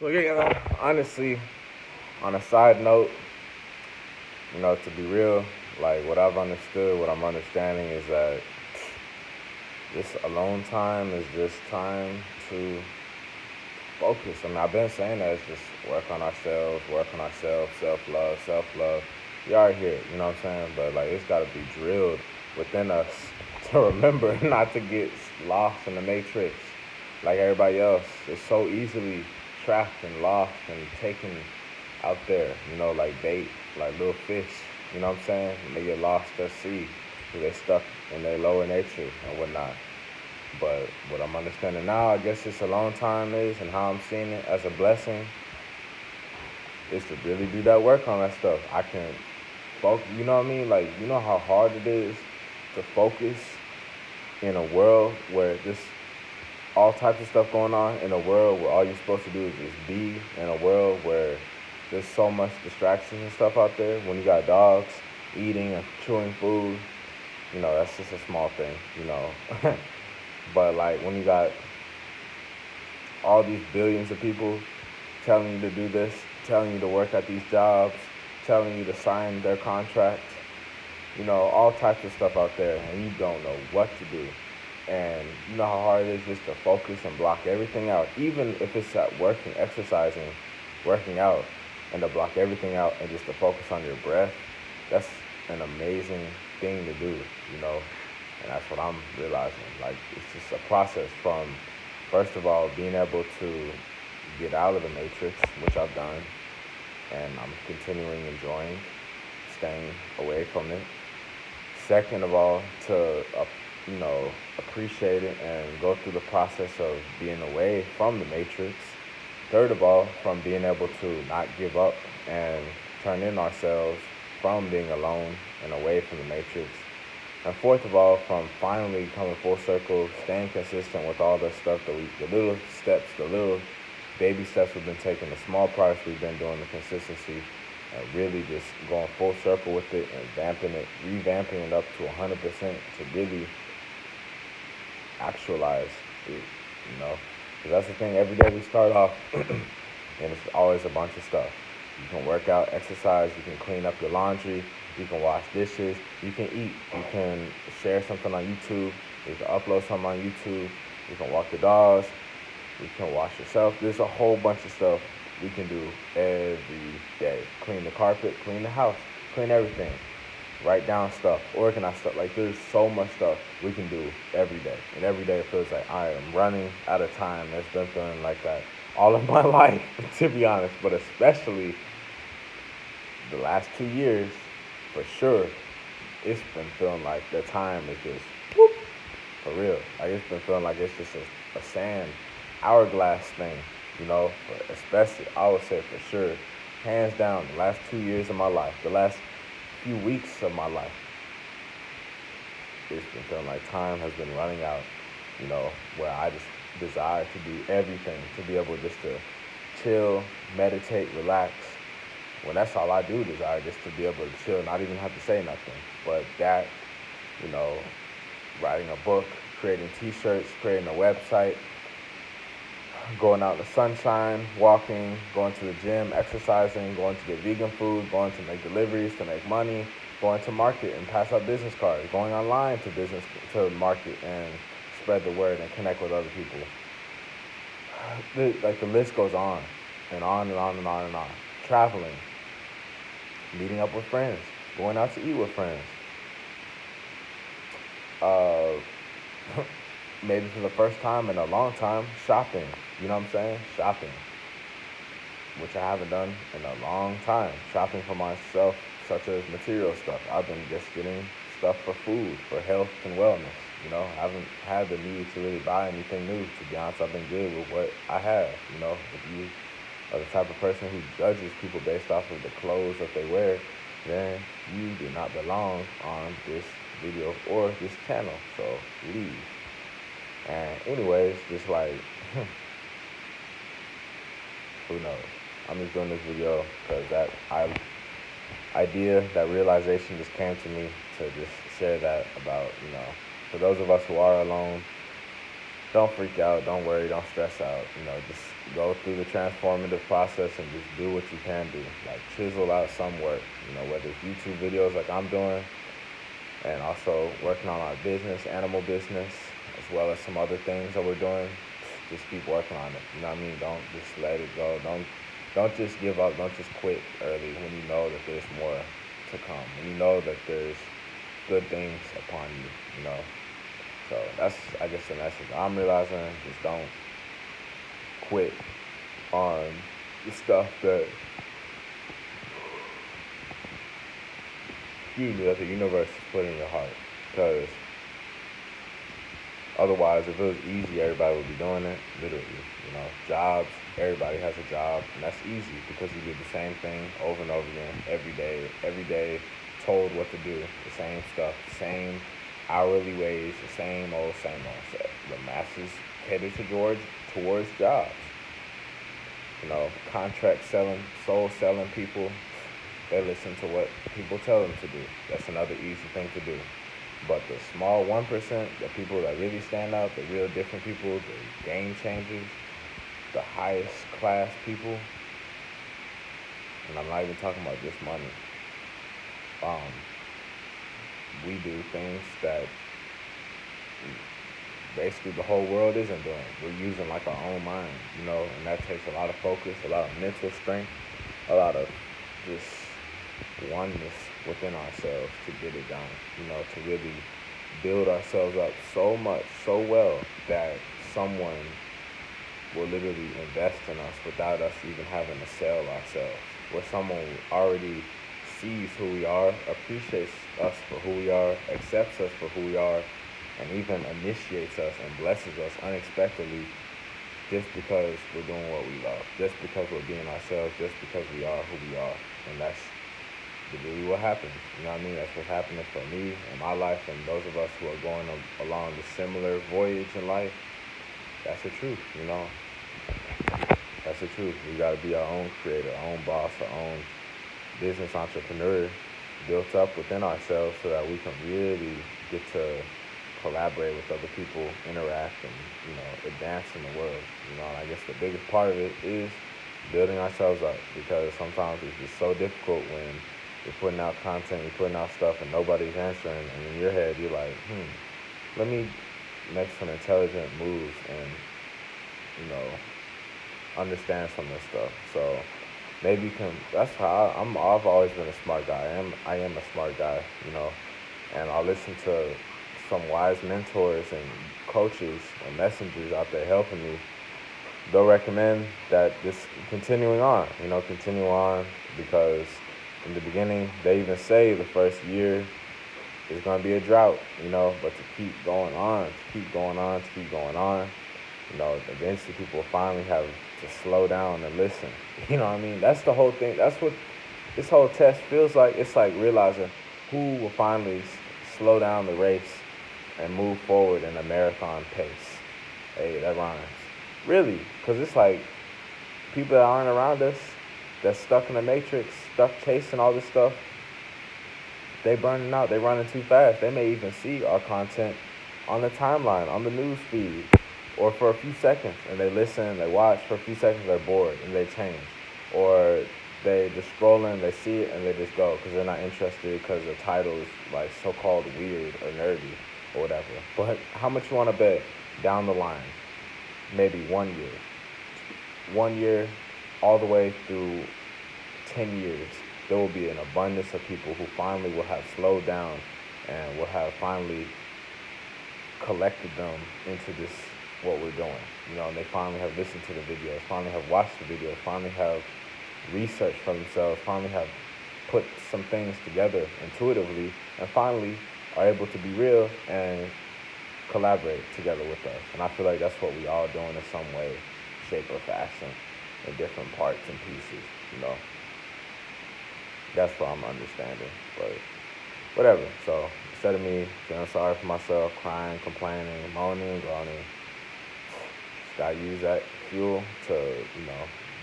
So yeah, honestly, on a side note, to be real, like what I've understood, what I'm understanding is that this alone time is just time to focus. I mean, I've been saying that it's just work on ourselves, self love, self love. You already hear it, you know what I'm saying? But like, it's got to be drilled within us to remember not to get lost in the matrix like everybody else. It's so easily trapped and lost and taken out there, like bait, like little fish, you know what I'm saying? And they get lost at sea because they stuck in their lower nature and whatnot. But what I'm understanding now, I guess it's a long time is, and how I'm seeing it as a blessing, is to really do that work on that stuff. I can focus, you know what I mean? Like, you know how hard it is to focus in a world where there's all types of stuff going on, in a world where all you're supposed to do is just be, in a world where there's so much distractions and stuff out there. When you got dogs eating and chewing food, that's just a small thing, But like when you got all these billions of people telling you to do this, telling you to work at these jobs, telling you to sign their contracts, all types of stuff out there, and you don't know what to do. And you know how hard it is just to focus and block everything out, even if it's at working, exercising, working out, and to block everything out and just to focus on your breath. That's an amazing thing to do, you know. And that's what I'm realizing. Like, it's just a process from, first of all, being able to get out of the matrix, which I've done, and I'm continuing enjoying staying away from it. Second of all, to appreciate it and go through the process of being away from the matrix. Third of all, from being able to not give up and turn in ourselves from being alone and away from the matrix. And fourth of all, from finally coming full circle, staying consistent with all the stuff that the little steps, the little baby steps we've been taking, the small progress we've been doing, the consistency, and really just going full circle with it and revamping it up to 100% to really actualize it, you know? Because that's the thing, every day we start off, and it's always a bunch of stuff. You can work out, exercise, you can clean up your laundry, you can wash dishes, you can eat, you can share something on YouTube, you can upload something on YouTube, you can walk the dogs, you can wash yourself. There's a whole bunch of stuff we can do every day. Clean the carpet, clean the house, clean everything. Write down stuff, organize stuff. Like, there's so much stuff we can do every day. And every day it feels like I am running out of time. It's been feeling like that all of my life, to be honest. But especially the last 2 years, for sure, it's been feeling like the time is just whoop, for real. Like, it's been feeling like it's just a sand hourglass thing, But especially, I would say for sure, hands down, the last 2 years of my life, the last few weeks of my life, it's been feeling like time has been running out, where I just desire to do everything, to be able just to chill, meditate, relax. When that's all I do, desire just to be able to chill, not even have to say nothing. But that, you know, writing a book, creating t-shirts, creating a website, going out in the sunshine, walking, going to the gym, exercising, going to get vegan food, going to make deliveries to make money, going to market and pass out business cards, going online to market and spread the word and connect with other people. Like, the list goes on and on and on and on and on. Traveling, meeting up with friends, going out to eat with friends. Uh, maybe for the first time in a long time, shopping. You know what I'm saying? Shopping, which I haven't done in a long time. Shopping for myself, such as material stuff. I've been just getting stuff for food, for health and wellness. I haven't had the need to really buy anything new. To be honest, I've been good with what I have. If you are the type of person who judges people based off of the clothes that they wear, then you do not belong on this video or this channel. So leave. And anyways, just like, who knows? I'm just doing this video because idea, that realization just came to me to just share that about, for those of us who are alone, don't freak out, don't worry, don't stress out, just go through the transformative process and just do what you can do. Like chisel out some work, whether it's YouTube videos like I'm doing, and also working on our business, animal business, as well as some other things that we're doing. Just keep working on it. You know what I mean? Don't just let it go. Don't just give up. Don't just quit early when you know that there's more to come. When you know that there's good things upon you. So that's, I guess, the message I'm realizing. Just don't quit on the stuff that that the universe is putting in your heart. Because otherwise, if it was easy, everybody would be doing it. Literally, jobs. Everybody has a job, and that's easy because you do the same thing over and over again every day. Every day, told what to do, the same stuff, the same hourly wage, the same old, same old. So the masses headed towards jobs. Contract selling, soul selling people, they listen to what people tell them to do. That's another easy thing to do. But the small 1%, the people that really stand out, the real different people, the game changers, the highest class people, and I'm not even talking about just money. We do things that basically the whole world isn't doing. We're using like our own mind, and that takes a lot of focus, a lot of mental strength, a lot of just oneness within ourselves to get it done, to really build ourselves up so much, so well that someone will literally invest in us without us even having to sell ourselves, where someone already sees who we are, appreciates us for who we are, accepts us for who we are, and even initiates us and blesses us unexpectedly just because we're doing what we love, just because we're being ourselves, just because we are who we are. And that's really what happens. You know what I mean? That's what's happening for me in my life, and those of us who are going along the similar voyage in life. That's the truth, That's the truth. We got to be our own creator, our own boss, our own business entrepreneur built up within ourselves so that we can really get to collaborate with other people, interact, and, advance in the world. And I guess the biggest part of it is building ourselves up, because sometimes it's just so difficult when you're putting out content, you're putting out stuff, and nobody's answering, and in your head, you're like, let me make some intelligent moves and, understand some of this stuff. So maybe that's how I've always been a smart guy. I am a smart guy, and I'll listen to some wise mentors and coaches and messengers out there helping me. They'll recommend that just continue on, because in the beginning, they even say the first year is going to be a drought, but to keep going on, eventually people will finally have to slow down and listen. You know what I mean? That's the whole thing. That's what this whole test feels like. It's like realizing who will finally slow down the race and move forward in a marathon pace. Hey, that rhymes. Really, because it's like people that aren't around us, that's stuck in the matrix, stuck chasing all this stuff, they burning out. They running too fast. They may even see our content on the timeline, on the news feed, or for a few seconds, and they listen, they watch for a few seconds, they're bored, and they change. Or they just scrolling, they see it, and they just go, because they're not interested, because the title is like so-called weird or nerdy or whatever. But how much you want to bet down the line, maybe 1 year, all the way through 10 years, there will be an abundance of people who finally will have slowed down and will have finally collected them into this, what we're doing. And they finally have listened to the videos, finally have watched the videos, finally have researched for themselves, finally have put some things together intuitively, and finally are able to be real and collaborate together with us. And I feel like that's what we all doing in some way, shape, or fashion, in different parts and pieces, That's what I'm understanding. But whatever. So instead of me feeling sorry for myself, crying, complaining, moaning, and groaning, just gotta use that fuel to,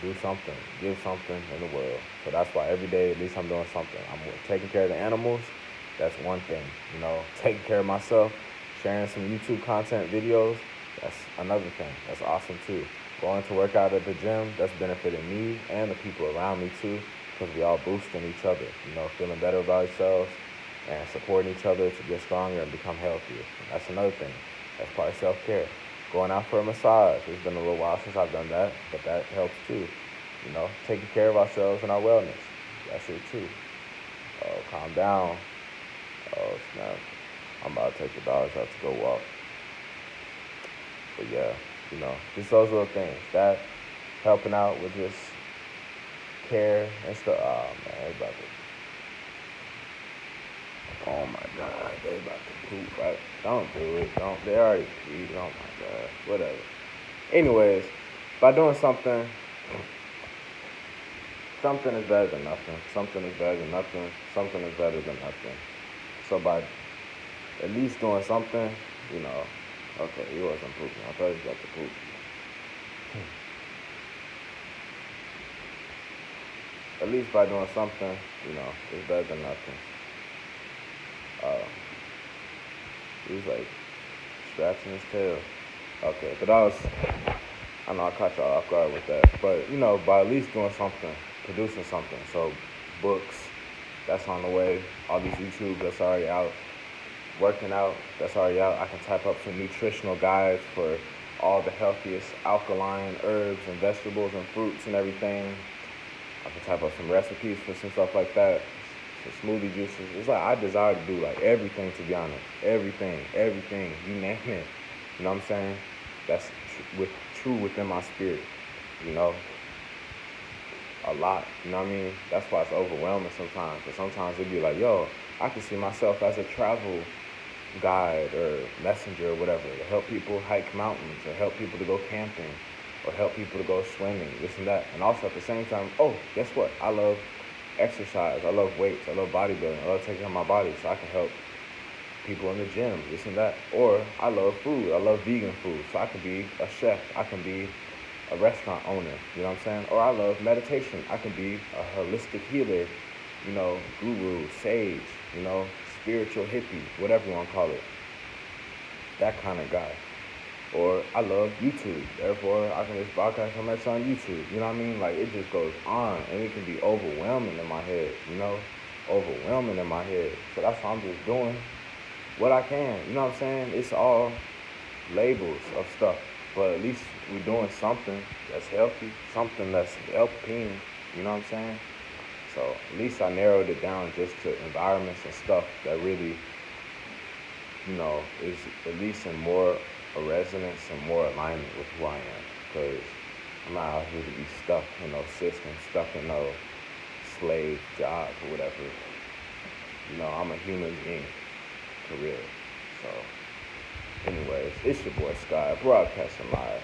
do something, give something in the world. So that's why every day, at least I'm doing something. I'm taking care of the animals. That's one thing. Taking care of myself, sharing some YouTube content videos. That's another thing. That's awesome too. Going to work out at the gym, that's benefiting me and the people around me too, because we all boosting each other, feeling better about ourselves and supporting each other to get stronger and become healthier. That's another thing. That's part of self-care. Going out for a massage. It's been a little while since I've done that, but that helps too. Taking care of ourselves and our wellness. That's it too. Oh, calm down. Oh, snap. I'm about to take the dogs out to go walk. But yeah, just those little things. That helping out with just care and stuff. Oh man, they about to. Oh my God, they about to poop. Right? Don't do it. Don't. They already peed. Oh my God. Whatever. Anyways, by doing something, something is better than nothing. Something is better than nothing. Something is better than nothing. So by at least doing something, okay, he wasn't pooping. I thought he got to poop. At least by doing something, it's better than nothing. He was like scratching his tail. Okay, but I know I caught y'all off guard with that. But, by at least doing something, producing something. So, books, that's on the way. All these YouTube that's already out. Working out, that's already out. I can type up some nutritional guides for all the healthiest alkaline herbs and vegetables and fruits and everything. I can type up some recipes for some stuff like that. Some smoothie juices. It's like I desire to do like everything, to be honest. Everything, you name it. You know what I'm saying? That's true within my spirit. You know, a lot. You know what I mean? That's why it's overwhelming sometimes. But sometimes it'd be like, yo, I can see myself as a travel guide or messenger or whatever to help people hike mountains or help people to go camping or help people to go swimming, this and that. And also at the same time, oh, guess what? I love exercise. I love weights. I love bodybuilding. I love taking care of my body so I can help people in the gym, this and that. Or I love food. I love vegan food. So I can be a chef. I can be a restaurant owner. You know what I'm saying? Or I love meditation. I can be a holistic healer, guru, sage, spiritual hippie, whatever you want to call it. That kind of guy. Or I love YouTube. Therefore, I can just broadcast so much on YouTube. You know what I mean? Like, it just goes on. And it can be overwhelming in my head, Overwhelming in my head. So that's why I'm just doing what I can. You know what I'm saying? It's all labels of stuff. But at least we're doing something that's healthy, something that's helping. You know what I'm saying? So at least I narrowed it down just to environments and stuff that really, is at least in more a resonance and more alignment with who I am. Because I'm not out here to be stuck in no system, stuck in no slave job or whatever. I'm a human being, for real. So, anyways, it's your boy Sky, broadcasting live